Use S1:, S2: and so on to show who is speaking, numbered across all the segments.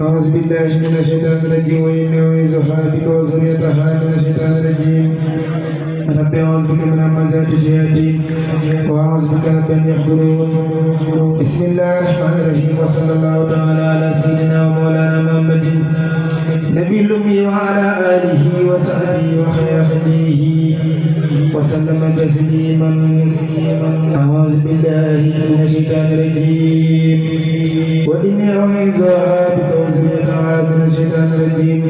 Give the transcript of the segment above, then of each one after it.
S1: أعوذ بالله من الشيطان الرجيم وإني أعيذها بك وذريتها من الشيطان الرجيم رب أعوذ بك من همزات الشياطين وأعوذ بك رب أن يحضرون بسم الله الرحمن الرحيم وصلى الله تعالى على سيدنا ومولانا محمد نبي الأمي وعلى آله وصحبه وخير خديمه وسلم تسليما أعوذ بالله من الشيطان الرجيم وإني أعيذها بك وذريتها من الشيطان الرجيم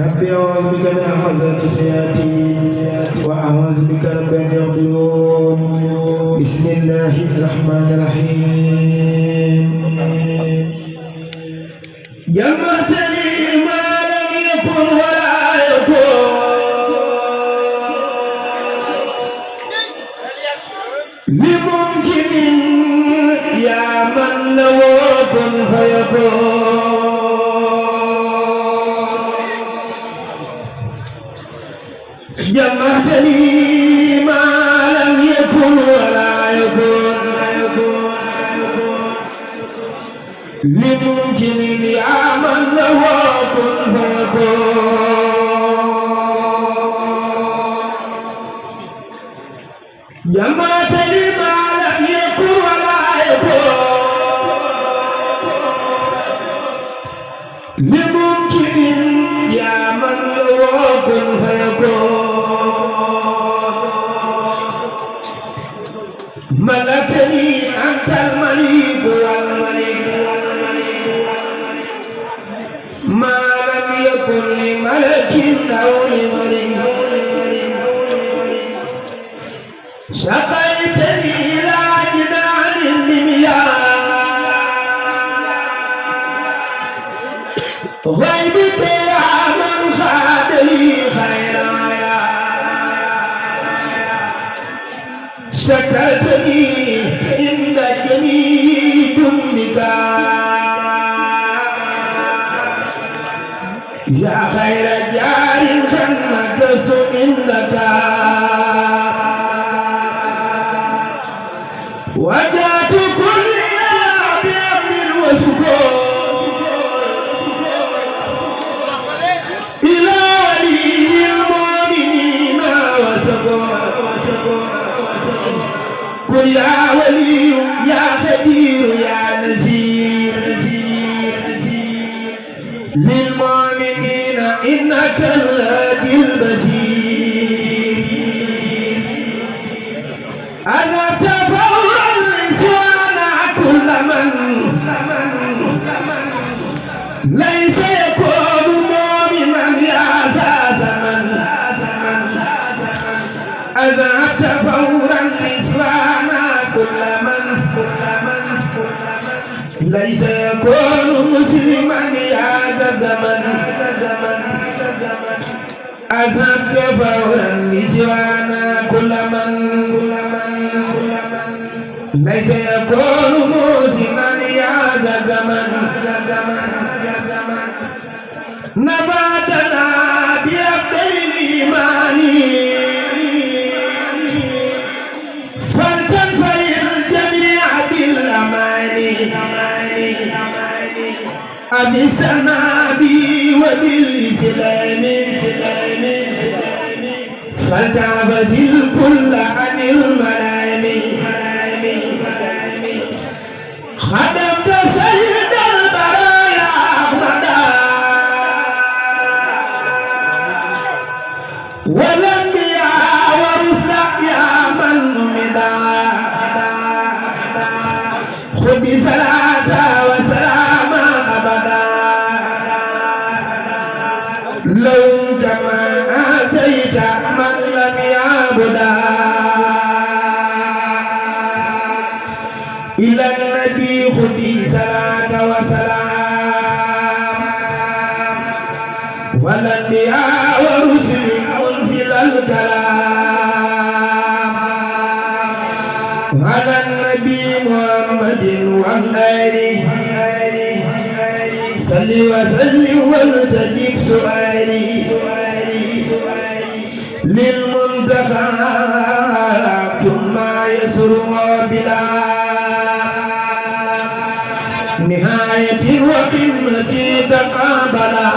S1: ربي أعوذ بك من همزات الشياطين وأعوذ بك رب أن يحضرون بسم الله الرحمن الرحيم جمعت لي ما لم يكن ولا يكون لممكن يا من لو كن فيكون جمعت لي ما لم يكن ولا يكون لممكن يا من لو كن فيكون جمعت لي ما لم يكن ولا يكون لممكن يا من لو كن فيكون ملكني أنت الملك والملك ما لم يكن لملك أو لملك سقيتني إلى جنان بمياه غيبك يا من خاد لي خيرايا شكرتني إن جميل بك يا خير جار خنكست إنك وجات كل بأمن وسكون إلى ولي المؤمنين وسكون قل يا ولي يا خبير يا نذير للمؤمنين إنك الهادي البصير أذبت فورا لسوانا كل من ليس يكون مؤمنا يا زمن أذبت فورا لسوانا كل من ليس يكون مسلما يا زمن أذهبت فورا لسوانا كل من ليس يكون مسلما يا زمن نباتنا بأفضل الإيمان فلتنفي الجميع بالأمان أبسنا بي وبالإسلام فلتعبد الكل عن الملام خدمت سيد البرايا أحمدا والأنبياء ورسلا يا من مدا خذ صلاة وسلام أبدا لو كما أسيت من لم يعبدا إلى النبي خذ صلاة وسلام والأنبياء ورسل منزل الكلام على النبي محمد والآله صل وسلم واستجب سؤالي للمنتخى ثم يسر بلا نهاية وقمة تقابلا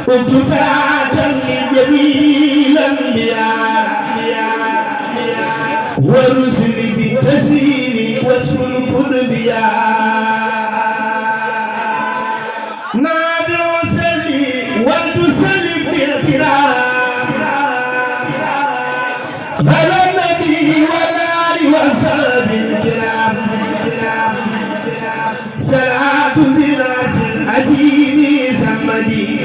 S1: قلت صلاة لجميع الأنبياء والرسل بالتسليم واسم القربياء نادي وسلي وتسلم باحترام على النبي والآل وصحبه الكرام صلاة ذي العرش العظيم سمدي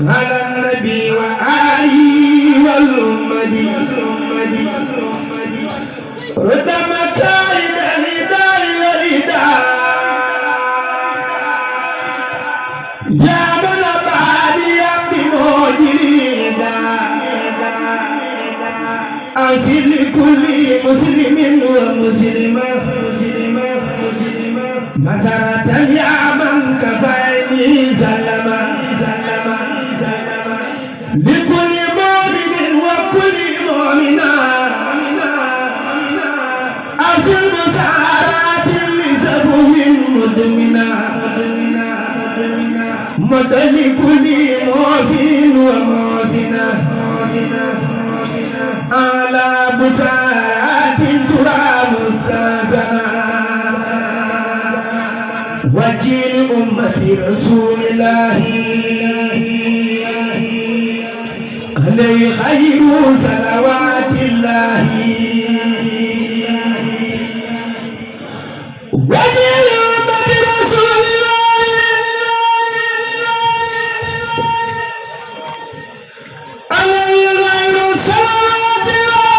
S1: على النبي وآله والأمة رد مكائد الهداء والهداء يا من بعدي بموجه أوصل لكل مسلم ومسلمة مسرة يا من كفاني سلما لكل مؤمن وكل مؤمنة أصل مسارات لسفه مدمنة مد لكل محسن ومحسنة على بسارات ترى مستحسنة وجيل أمة رسول الله عليه خير صلوات الله وجيل أمة رسول الله عليه خير صلوات الله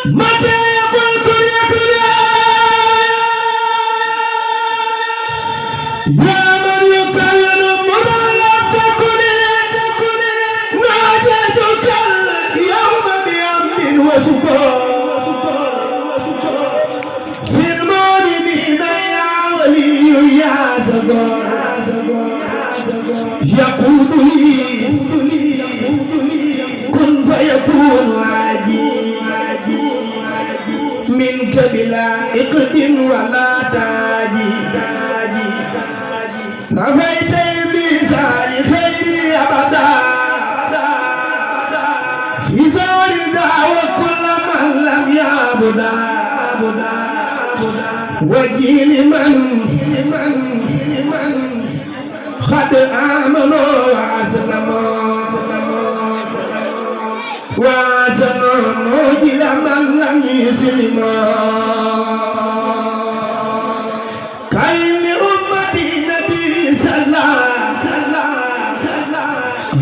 S1: متى يقول كن يكن يا من يكون مدى لم تكن ناجيتك اليوم بأمن وسكون في المؤمنين يا ولي يا صدور يقود لي كن فيكون عاجي منك بلا إقد ولا تاجي نفيت بسال خيري أبدا إذا وكل من لم يعبدا وجيل من قد آمنوا وأسلموا وأحسنوا مجل من لم يسلم كي لأمة النبي صلى الله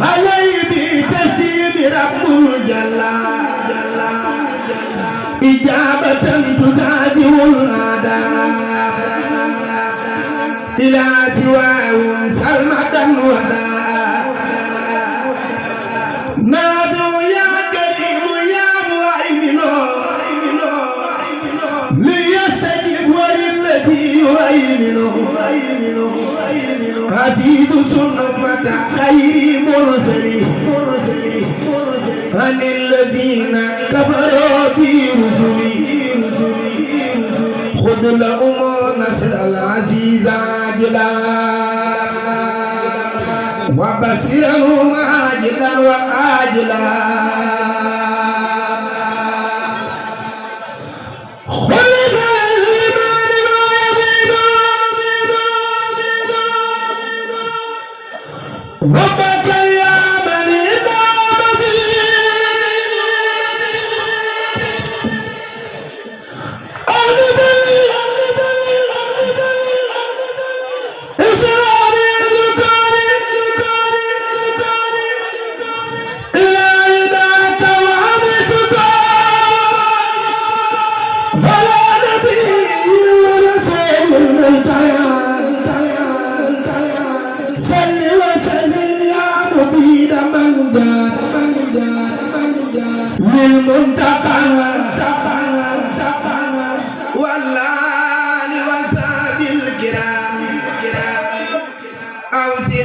S1: عليه بتسليم رب جل إجابة تزعزع الأعداء إلى سواه سرمدا وداء نادوا يا كريم يا مهيمن ليستجب وللذي يهيمن حفيظ سنة خير مرسل عن الذين كفروا برسلي خذ لهم نصر العزيز عاجلا وبصرهم عاجلا وآجلا خلص الإيمان ما يبيد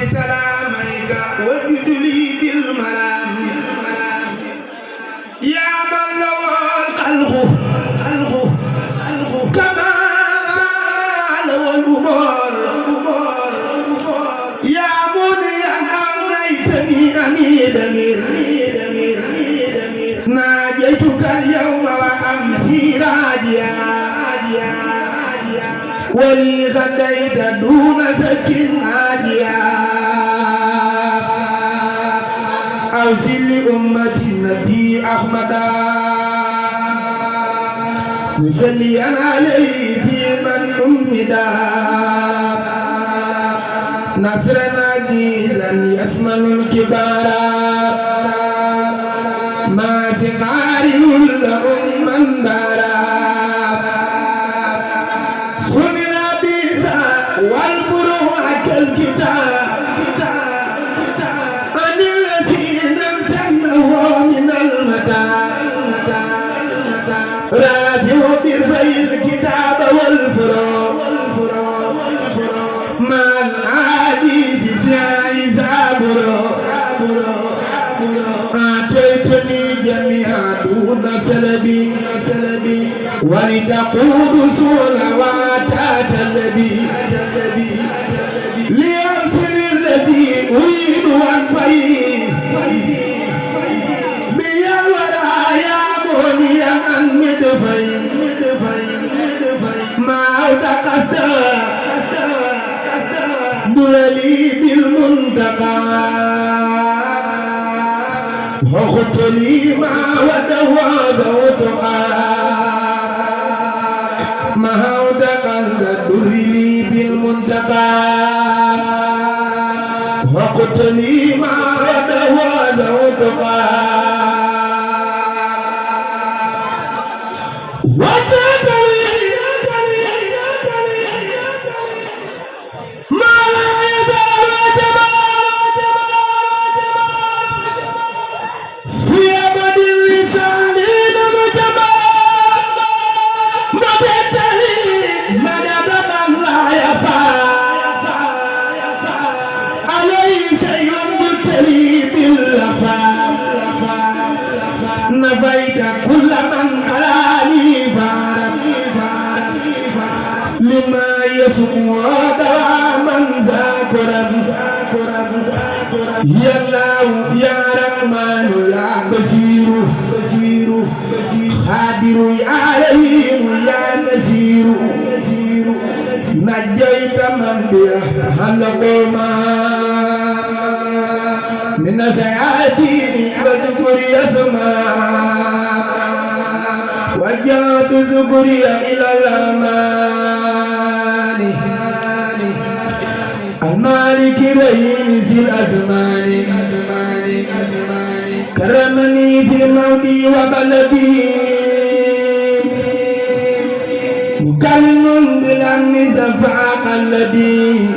S1: سلاميك وجد لي بالمرام يا من له الخلق كما له الأمور يا منيا أغنيتني أمير ناجيتك اليوم وأمسي راجيا ولي غديت دون سكن هاديا أوصل لأمة النبي أحمد مسليا عليه في من أمدا نصرا عزيزا يسمن الكبارا ما سقار لهم من بارا سمر بيسا والبروع كالكتاب عن الذين امتنوا من المتاع رافع برفي الكتاب والفروع مع الحديث سعي زابرو أعطيتني جميعا دون سلبي ولتقود صلوات الذي ليرسل الذي أريد أنفيه بيا ورايا بنيا أن مدفين ما أوتقست دللي بالمنتقى وخذت لي ما ودوتقى ما أوتقست دللي بالمنتقى وخذت لي ما ودوتقى نفيت كل من قراني فارم لما يسوع دواما ذاكرا يا الله يا رحمن يا بصير خادر يا رحيم يا نذير نجيت من به هلكما من سيئاتي وذكر يسمع وجهت ذكري إلى الأمان المالك رحيم ذي الأزمان كرمني في موتي وبلدي مكرم بالأمن زفاق الذي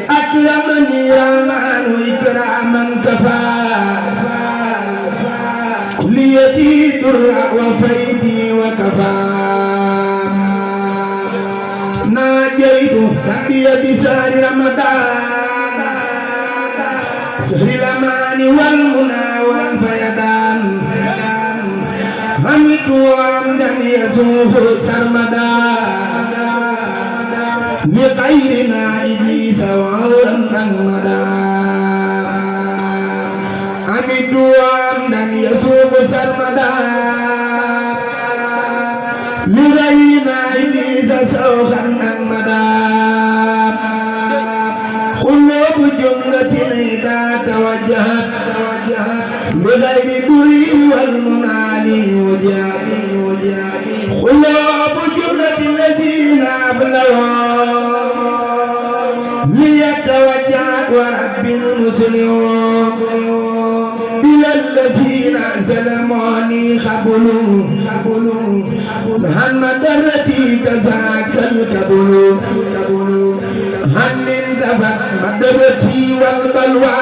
S1: أكرمني رحمن إكراما كفى كليتي درع وفيدي وكفى ناجيت ربي بسار رمضان سهر الأمان والمنى والفيضان حمدت وعمدا يسوف سرمدا لغيرنا إبليس وعودا أحمدا حمدت وعمدا يسوف سرمدا لغيرنا إبليس سوخا أحمدا قلوب جملة الهدى توجهت بغير دري والمنالي وجاهي قلوب جملة الذين أبلغوا ليتوجهت ورب المسلمين إلى الذين سلموني خبلوا هن مدرتي كذاك الكبل هن انتفت مدرتي والبلوى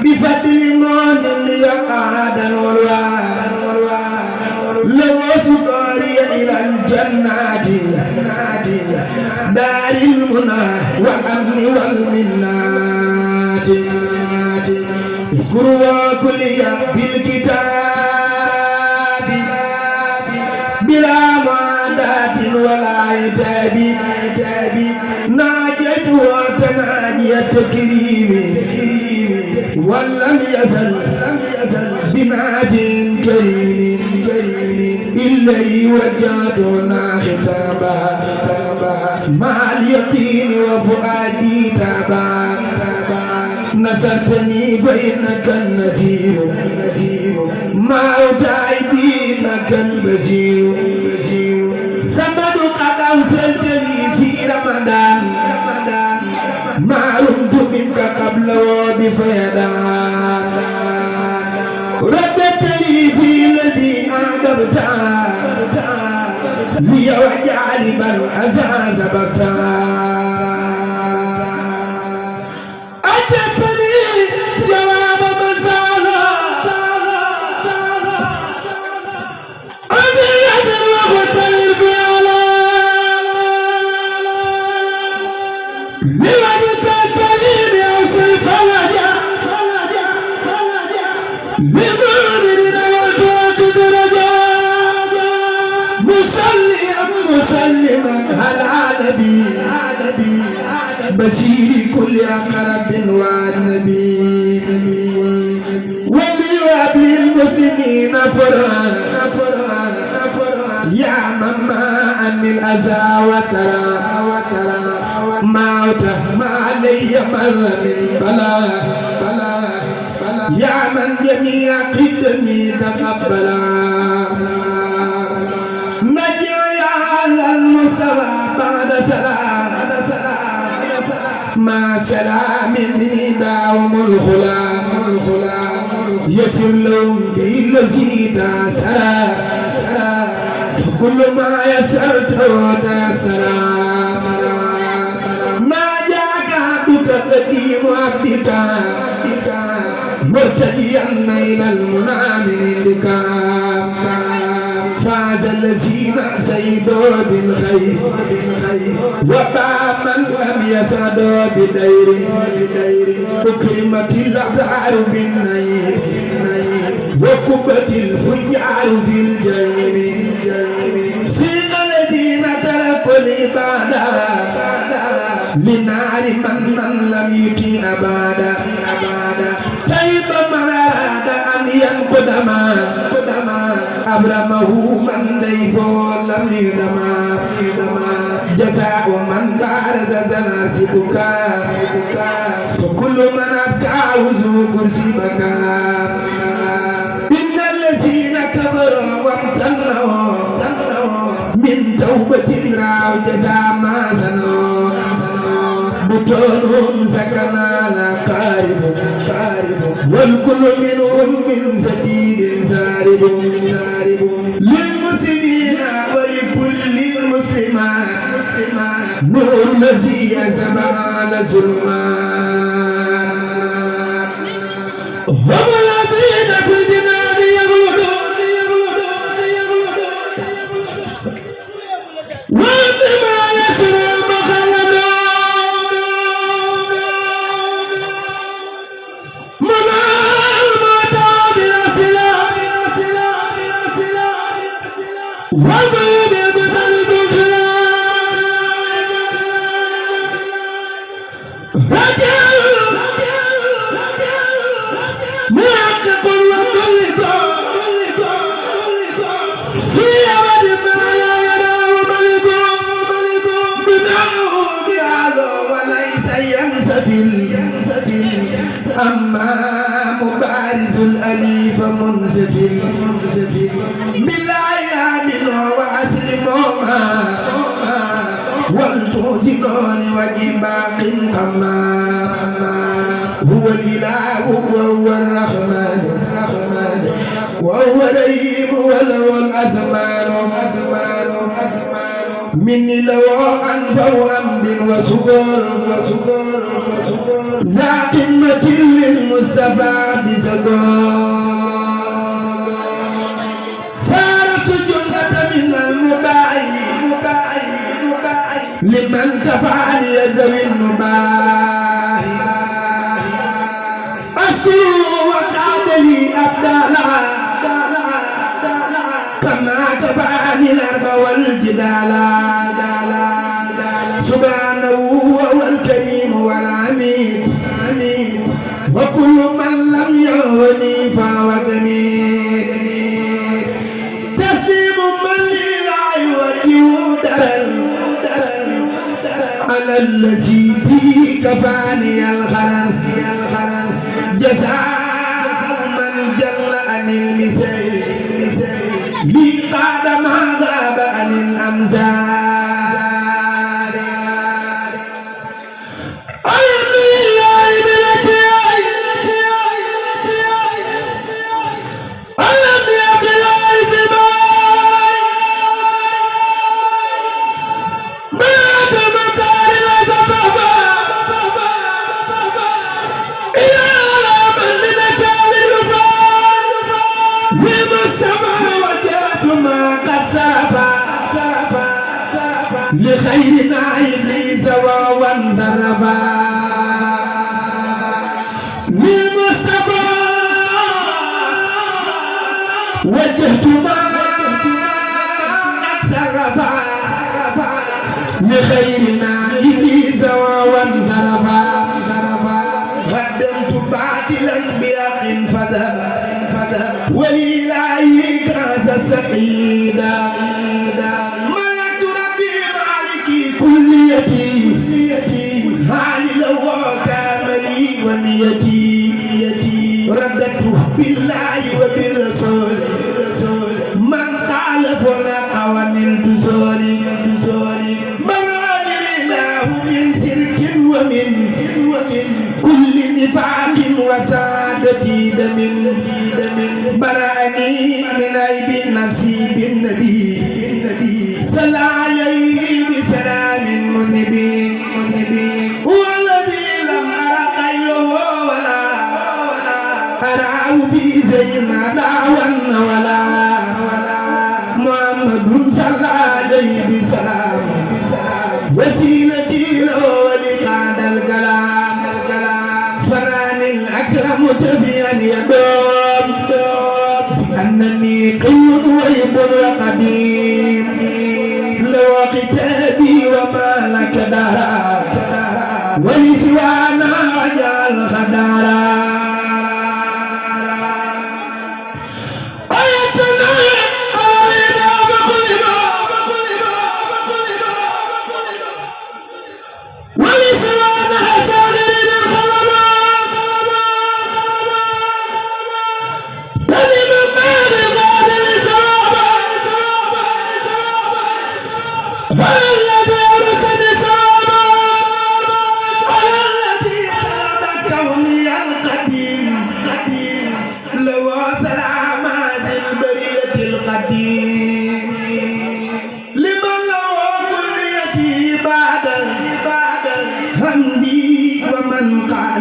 S1: بفضل من ليقعد الولوى لو سكاري إلى الجنات دار المنى والأمن والمنات اذكروا كلي بالكتاب بلا معاداة ولا عتاب ناجيت وتناجي التكريم ولم يزل بنعت كريم إلي وجهتنا خطابا مع اليقين وفؤادي تابا نصرتني فإنك النسير ما أتعبي لك البزير سمد قد أوصلتني في رمضان ما رمت منك قبل بفيدان ردت لي في الذي أعجبت لي وجعل بل أزاز بكتا أجبتني جواب من تعالى أجل وقت البيالا لوجدت الكريم في الفرجة لمؤمن والفوق درجة مسلما على نبي بشير كل أقرب والنبي وليواب للمسلمين فرحا يا مما أن الأذى وترى موت ما علي مر من بلاء يا من جميع قدمي تقبلا نجي يا المصطفى بعد سلام مع سلام داوم الخلام يسر لهم بالذي تسرى كل ما يسرت وتسرى ما جاك عبدك قديم عبدك مرتديا إلى المنى من عندك فاز الذين سيدوا بالخير وباع من لم يسعدوا بدير أكرمت الأبرار بالنير وكبت الفجار في الجحيم سيق الذين تركوا العبادة لنار من لم يطع أبدا طيب من أراد أن ينقض ما أبرمه من ضيف لم يدما جزاء من بارز زناسبك فكل من أبكاه ذو كرسي بكى إن الذين كفروا وامتنوا من توبة راوا جزاء ما سنوا بطونهم سكنا لا قارب والكل منهم من سديد سارب للمسلمين ولكل المسلمات نور الذي أسبع على ظلمات هم الذين في الجنان يغلطون وبما يسرى وضرب بطرد رجل محقق وملك في أبد ما لا يراه ملك بدعه بهذا وليس ينسفل أما مبارز الأليف منسفل بالأيام وأسلمهما والتوزنون وجباق كما هو الإله وهو الرحمن وهو الرحيم وله الأزمان مني لو أنفع أمد وسكر ذا قمة للمصطفى بسكر فارت جملة من المباعي لمن كفاني ذوي النباه أذكر وقعد لي أبدالا كما كفاني الأرض والجدالا سبحانه هو الكريم والعميد وكل من لم يهوني فهو جميل تسليم من لي لا يوجه درر على الذي به كفاني الخرر جزاء من جل عن المثال لي قاد ما غاب عن الأمثال لخير نائب لي زوا وانصرفا للمصطفى وجهت ما اتصرفا لخير نائب لي زوا وانصرفا خدمت باطلا بيق فدا ولله كاس سعيدا كليتي هاني لو كاملي ونيتي ردته بالله وبالرسول من قال فلا قوانين تزوري مراني الله من سرك ومن كل نفاق وسادتي دم برأني من عيب نفسي بالنبي صلى عليه بسلام منبي هو الذي لم أرى خيره ولا أراه في زين دعوا ولا محمد صلى عليه بسلام وسيلتي له ولقاد الكلام فراني الأكرم تفيا يدوم بأنني قيد وعيب وقديم لو كتابي وما لك دارا ولسوانا وجعل خدارا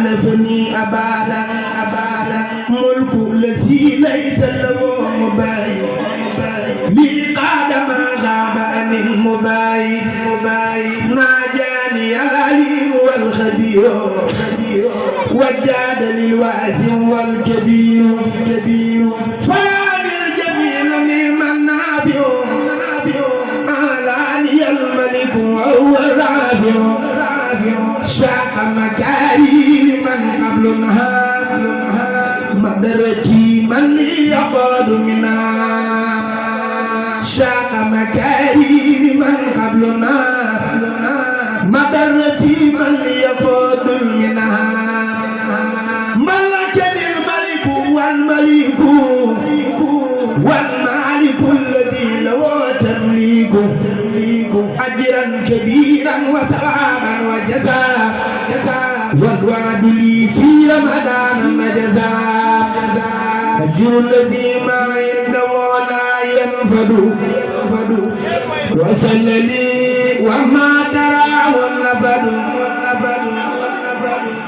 S1: خالفني أبادا ملك الذي ليس له مباين لقاد ما غاب عن المباين ناجاني العليم والخبير وجاد للواسع والكبير فراني الجميل ممن نافع أعلاني الملك وهو الرافع شاق مكاري لمن قبل نهار مدرتي من يقود منا شاق مكاري لمن قبل نهار مدرتي من يقود منا ملكني الملك والمالك الذي له تمليك أجرا كبيرا وثوابا وجزاء والوعد لي في رمضان جزاء أجر الذي ما عنده لا ينفد وصل لي وما تراه النفد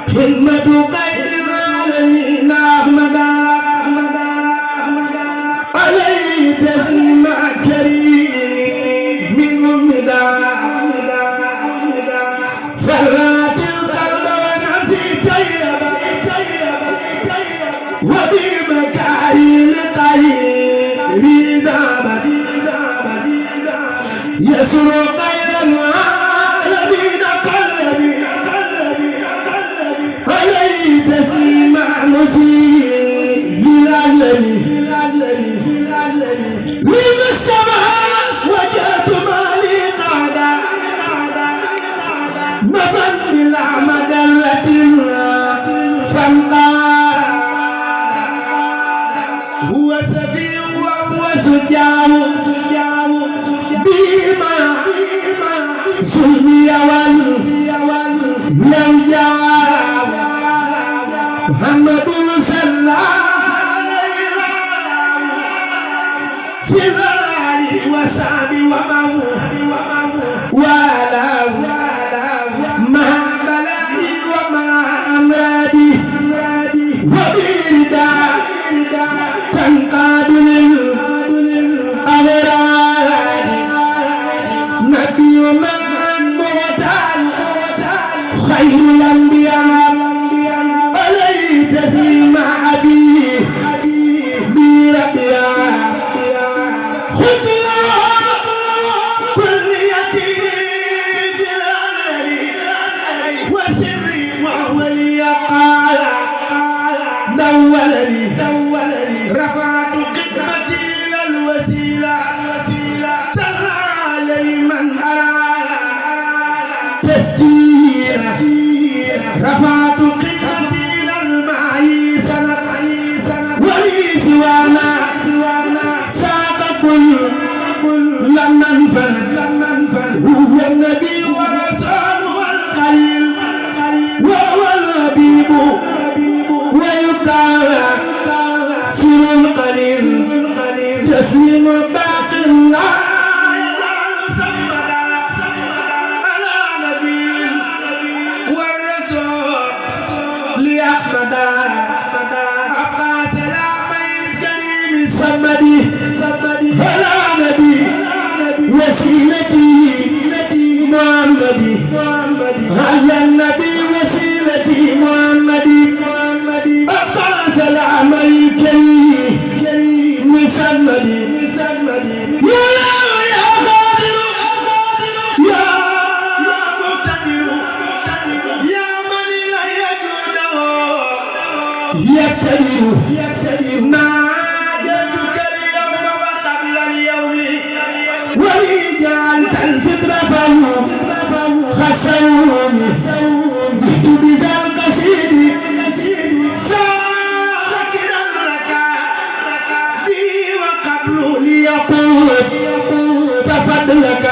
S1: خدمة خير العالمين أحمد عليه تسليم كريم من مدى يسر خير العالمين قلبي عليه تسليم مسيء للعالمين للمستمع وجهت مالي قادا نفن بلا مدرة فانقاد هو سفيه وهو سجام بما سلمي واللوجام محمد صلى عليه في الآل وصحبه وآله مع بلائي ومع أمراضي وبرداء تنقاد للأغراض نبينا المعتاد خير الأنبياء عليه تسليم أبي بربيا خذ كليتي في العلن وسري وهو لي قال دولني رفعت خدمتي إلى الوسيلة صلى علي من أراد تسجيلا رفعت خدمتي إلى المعي سنة ولي سوانا ساق كل من فند هو النبي ورسول والخليل وهو الحبيب ويقال سر القليل تسليم باق لا يزال صمدا على نبي والرسول لأحمد أبقى سلامي الكريم الصمدي على نبي وسيلتي محمدي على النبي وسيلتي محمدي أبقى سلامي الكريم الصمدي يا قادر يا مقتدر يا من لا يجوده يقتدر ناجتك اليوم وقبل اليوم ولي جعلت الفطر فهو خسروني جئت بذا القصيد ساكرا لك بي وقبل ليقول تفضلك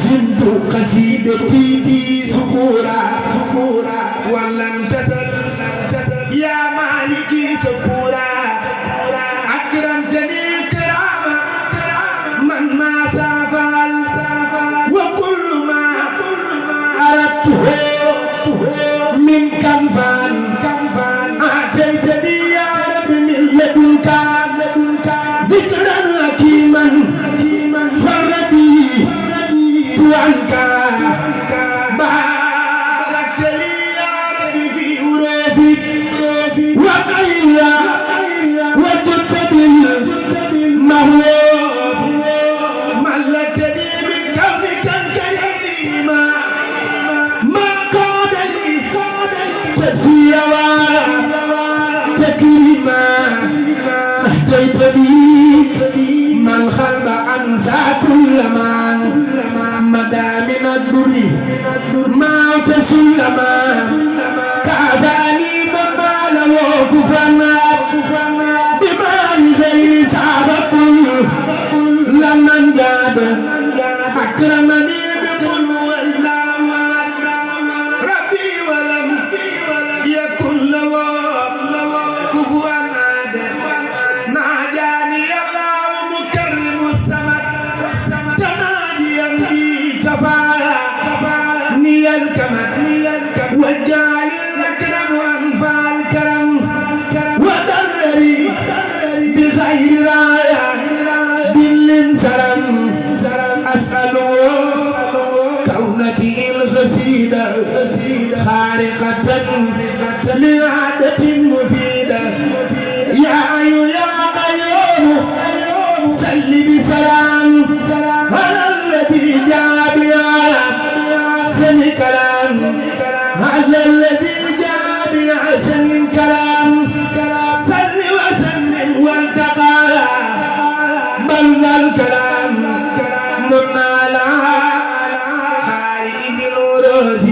S1: زنت قصيدتي بي سكورا ولم تزل يا مالكي سكورا أكرمتني كرامة من ما سافل وكل ما أردته من كنفان أعطيتني يا رب من لدنك ذكرا حكيما فردي عنك باركت لي يا رب في أوروبك وقيلا وجدت بالمهوب ملكتني من كونك الكريم ما قاد لي تدفير وتكريما اهديتني ما الخلب أنسى كل من مدى من الدر ما تسلما كافاني من ماله كفرنا بمال غير سعد لمن جاد أكرمني بقل واللامات ربي ولم يكن له كفوا أحد ناجاني الله مكرم السمد تناديا بي كفاني الكمد وجعل الأكرم أنفى الكرم ودرري بغير راية بالانسرم أسأله على خارج الورود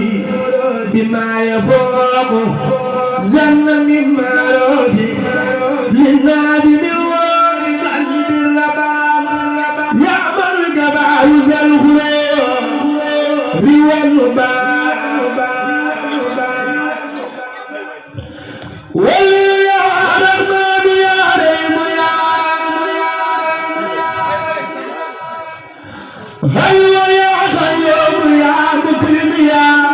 S1: بما يفوق زن من مرود للنادم الورود قلب الرباب يعمل جبال ذا الغرور والنباب ويا رحمن يا رحيم هيا يا خيوم يا مكرم يا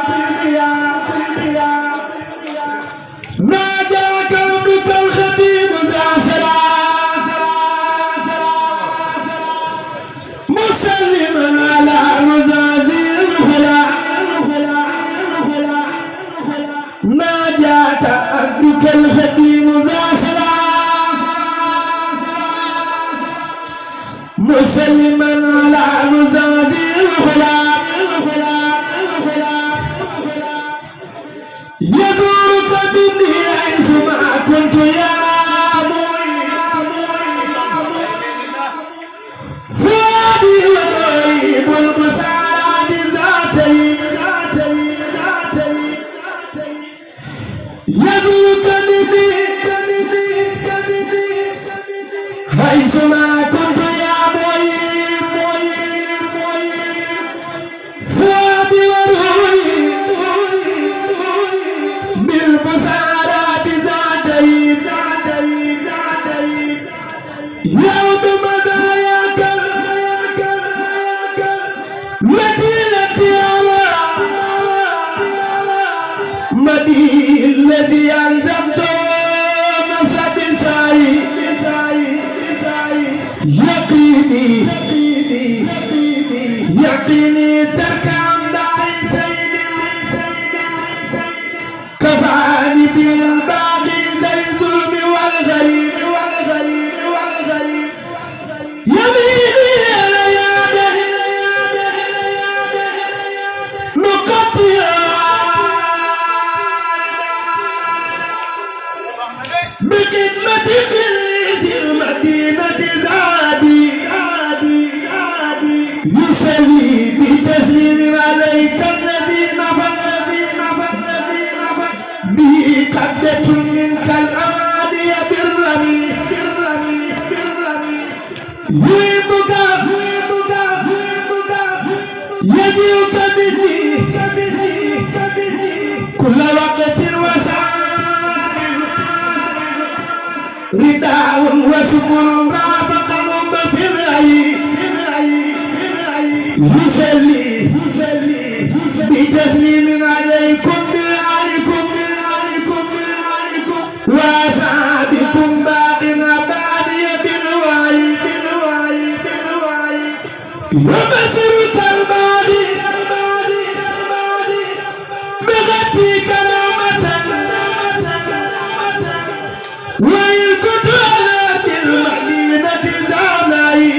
S1: ناجاك بك الخطيب ذا سلام مسلما على مزازي الخلا ناجاك بك الخطيب ذا سلام مسلما على مزازي الخلا يزورك مني حيث ما كنت يا معين فؤادي ورهيب البساد ذاتي يزورك مني حيث ما كنت يا معين فؤادي ورهيب بالبصارات ذاتي يوم مداياك مدينتي على مدي الذي أنزمت نفس بسعي يقيني ترك أمداء سيد كفاني بالباقي ذي الظلم والغريب يميني الأيادي مقطعا بخدمة في المدينة زادي يصلي بتسليم عليك الذي نفت به قبلة منك الأوادي بالرمي يهبك يجيك مني كل وقت وسعاد رداء وسكن رافقهم في العين يصلي بتسليم عليكم وأصحابكم باقنا بادي بالوعي وبصرك البادي بغطي كرامة وإن كنت على المدينة زعناي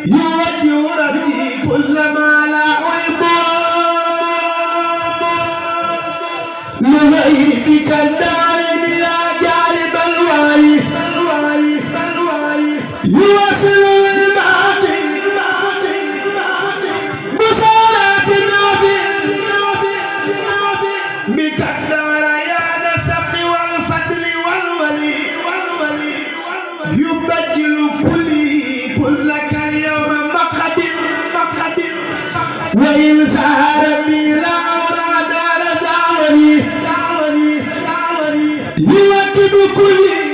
S1: يوجه ربي كل ما لا أحب لغيرك الدارين يا جالب الوعي يواصل الباقي بصلاة النبي بك الدار يا السبح والفضل والولي يبدل كل اليوم مقدم وإن سهر بلا أراد رجعني يواكب كلي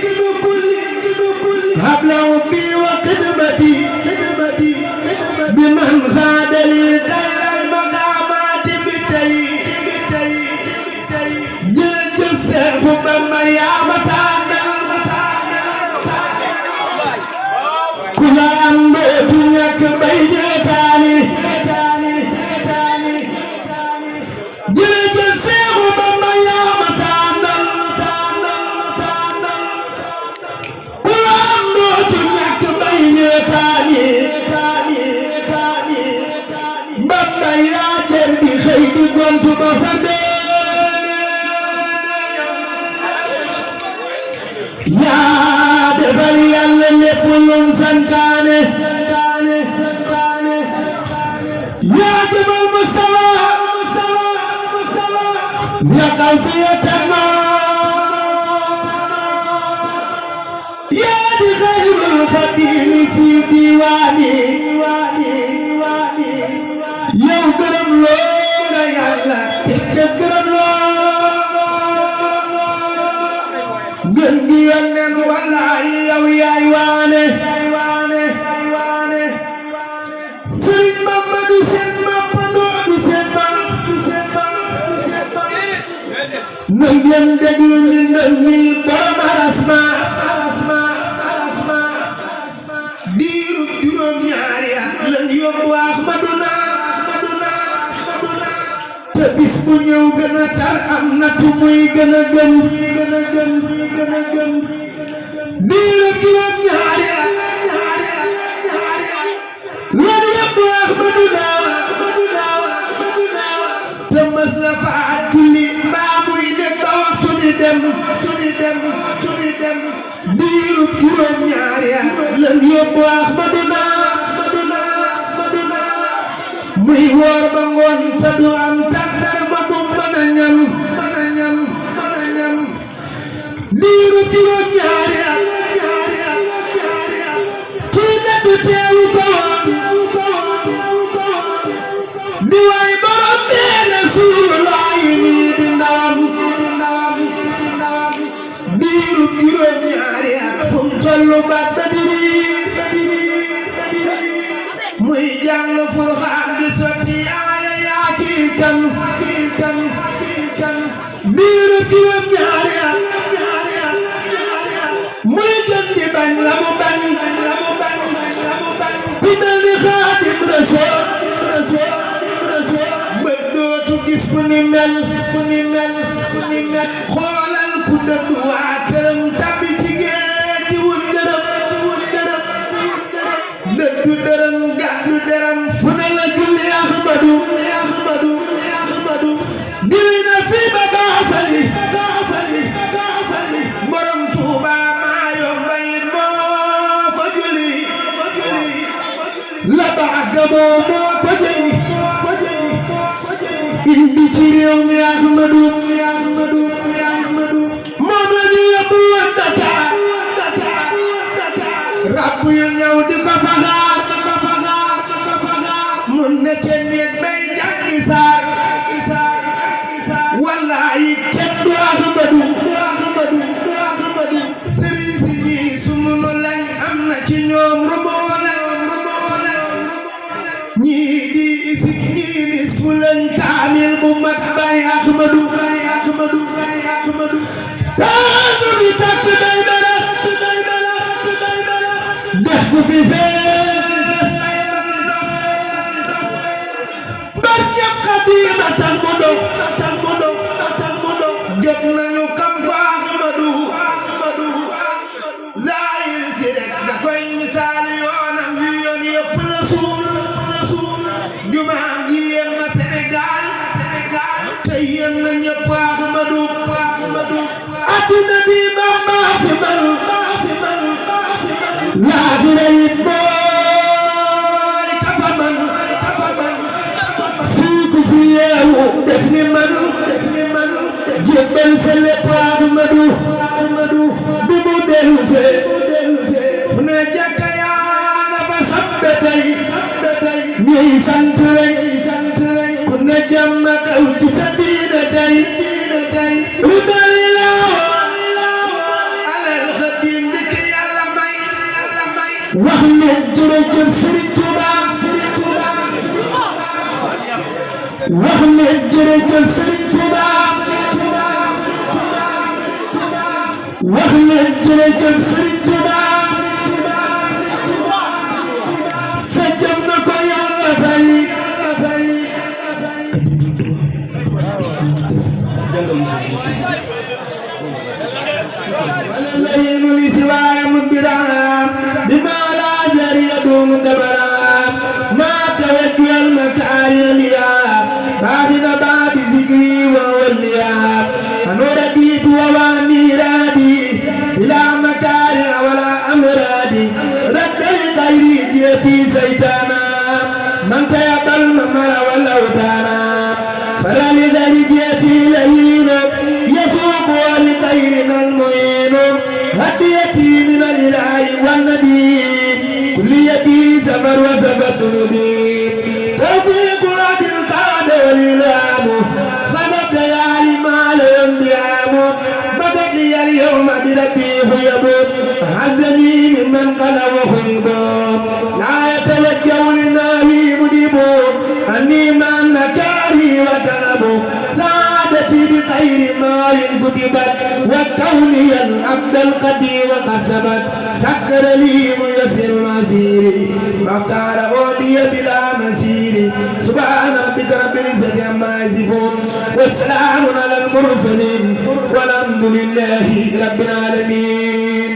S1: قبل ربي وخدمتي بمن زاد لي غير المقامات بتي جرجل سيف بما يا متانا كل أمبوت يك بيجتاني جرجل سيف بما يا متانا كل أمبوت يك بيجتاني بما يا جربي خيدي كنت بفدي يا دبل يلا لكل سنتاني عافيتنا يا خير الخديم في ديواني يا كرم لولا يا الله كرم لولا غندي أنن والله يا يواني سرين محمد سين محمد سين نجم دجون نمي برم رسما diiru juróom ñaari at lañ yóbbu Ahmaduna te bis bu ñëw gën a tar am na tu muy gën a gën diiru juróom ñaari at lañ yóbbu Ahmaduna te mas la faat julli mbaa muy nekk ba waxtu di dem diiru juróom ñaari at lañ yóbbu Ahmaduna muy woor ba ngoon te du am tàndarma bu mën a ñam diiru juróom ñaari at kii nekk teewu ko woon di waay borom bee Rasulullaahi mi di ndawam diiru juróom ñaari at fu mu tollu baat ba di muy jàng Furqaan di sotti aaya yaa kii kan diiru juróom ñaari at muy gën di bañ la mu bañ ku mel ni Xaadim Rasuul ba dootu gis ku ni mel xoolal ku dëddu waa këram tabbi ci géej di wut dërëm dëddu dërëm gàddu dërëm fu ne la julli Ahmadu diwi na fi ba baafali borom Tuuba maa yomba yit moo fa julli la baaga moo ko jëli indi ci réew mi Ahmadu moom la ñu yóbbu woon Dakar rab yu ñëw di ko faxaar mun na ca néeg bay jàngi saar wallaahi kenn du Ahmadu sëriñ si ñii su munu lañ am na ci ñoom rumoona ñii di isik ñii nis fu lañ kaamil bu mag bay Ahmadu taatu bi tàkk bay barax dex gu fi fees barkeb Xaadiim tax mu dox jot nañu kam ko Ahmadu zaahir si rek da koy misaal yoonam wi yoon yëpp Rasuul jumaam ji yem na Sénégal te yem na ñëpp Ahmadu adduna bi maa fi man laaxira it mooy kafa man fii ku fi yeewu def ni man jébbal sa lépp Ahmadu bi mu dellusee fu ne jàkka yaa nga fa sabbe tey ñuy sant rek ku ne jàmm kaw ci sa diine tey lu bari wax leen jërëjëf Serigne Touba wax leen jërëjëf Serigne Touba wax leen jërëjëf Serigne Touba sa jëm na ko Yàlla fay wala yéenu li si waaye mu biraam bi maa laa jari yaduum dabaraam maa tawajjuhal makaari liyaam baaxina baabi zikri wa walliyaam anoo radiitu wa waa miiraadi bilaa makaari wala amraadi raddal xayri jeefi saytaana man tayabal ma mara wala wutaana farali xayri jeefi lahiina سفر وسبت نبي توفيق وعد القعد والإلهام خلت ليالي ما الأنبياء بدت لي اليوم بربي خيب عزني ممن قل وخيب لا يتوجه لناوي مدب أني مع النكاري وتغب سعادتي بخير ما كتبت وكوني العبد القديم قد ثبت سكر لي ميسر مسيري واختار ولي بلا مسير سبحان ربك رب العزة عما يصفون والسلام على المرسلين والحمد لله رب العالمين.